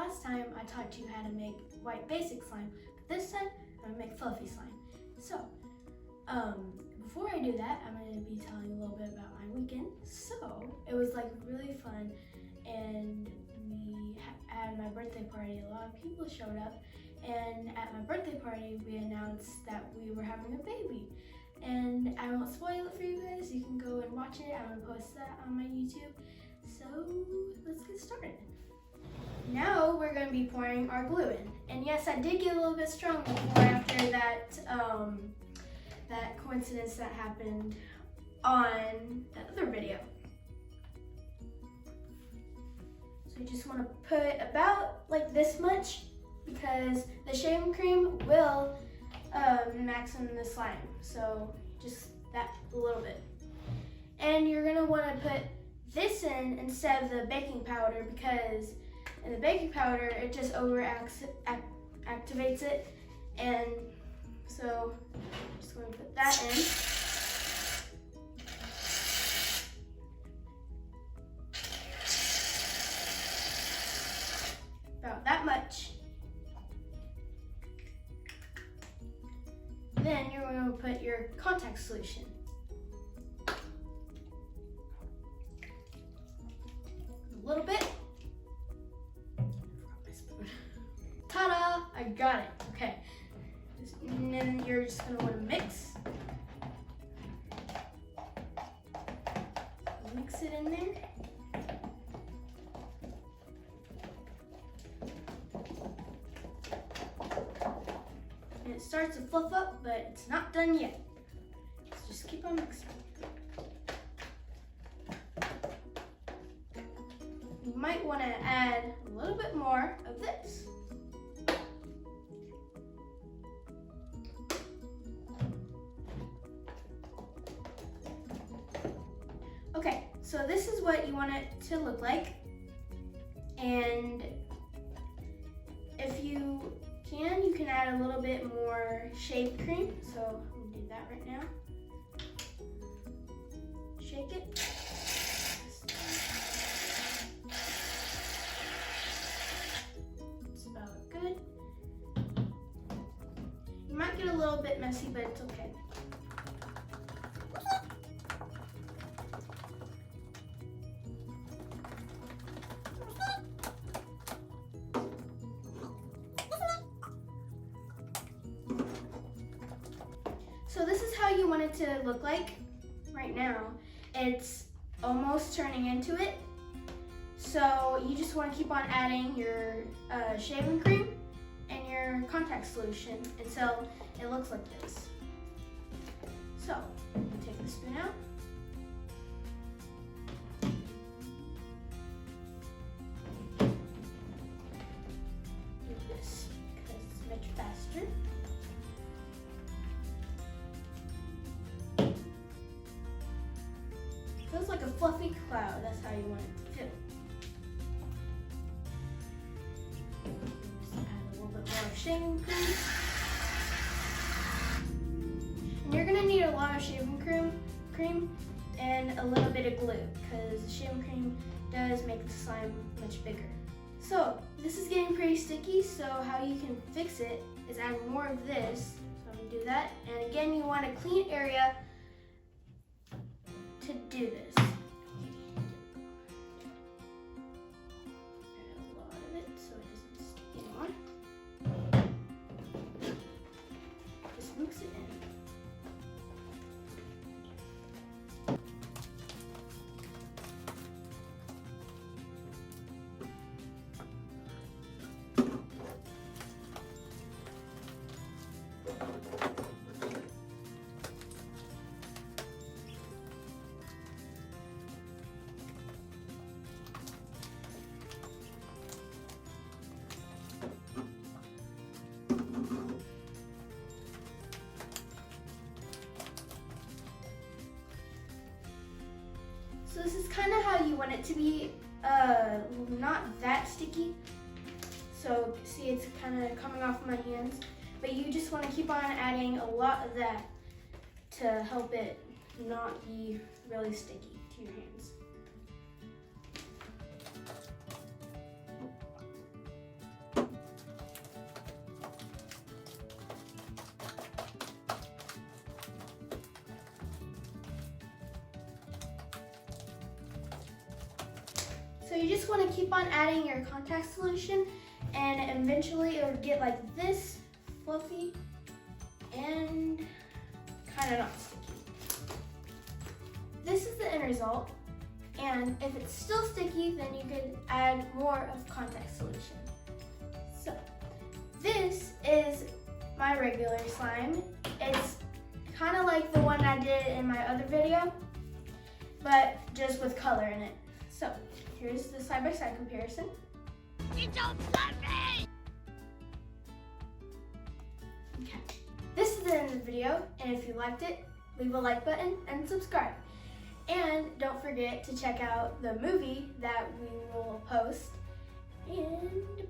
Last time I taught you how to make white basic slime, but this time I'm gonna make fluffy slime. So, before I do that, I'm gonna be telling you a little bit about my weekend. So, it was like really fun, and we had my birthday party. A lot of people showed up, and at my birthday party, we announced that we were having a baby. And I won't spoil it for you guys. You can go and watch it. I'm gonna post that on my YouTube. So, let's get started. Now we're going to be pouring our glue in. And yes, I did get a little bit strong before after that that coincidence that happened on the other video. So you just want to put about like this much because the shaving cream will maximum the slime. So just that a little bit. And you're going to want to put this in instead of the baking powder because in the baking powder, it just activates it, and so I'm just going to put that in. About that much. Then you're going to put your contact solution. A little bit. Ta-da! I got it. Okay. And then you're just gonna want to mix. Mix it in there. And it starts to fluff up, but it's not done yet. So just keep on mixing. You might want to add a little bit more of this. Okay, so this is what you want it to look like. And if you can add a little bit more shaved cream. So I'm gonna do that right now. Shake it. It's about good. You might get a little bit messy, but it's okay. So this is how you want it to look like right now. It's almost turning into it. So you just want to keep on adding your shaving cream and your contact solution until it looks like this. So take the spoon out. Do this because it's much faster. Feels like a fluffy cloud. That's how you want it to feel. Just add a little bit more shaving cream. And you're gonna need a lot of shaving cream and a little bit of glue because the shaving cream does make the slime much bigger. So this is getting pretty sticky, so how you can fix it is add more of this. So I'm gonna do that. And again, you want a clean area to do this. Add a lot of it so it doesn't stick on. Just mix it in. So this is kind of how you want it to be, not that sticky. So see, it's kind of coming off my hands, but you just want to keep on adding a lot of that to help it not be really sticky to your hands. So you just want to keep on adding your contact solution, and eventually it will get like this, fluffy and kind of not sticky. This is the end result, and if it's still sticky, then you could add more of contact solution. So this is my regular slime. It's kind of like the one I did in my other video, but just with color in it. So here's the side-by-side comparison. You don't love me! Okay, this is the end of the video, and if you liked it, leave a like button and subscribe. And don't forget to check out the movie that we will post. And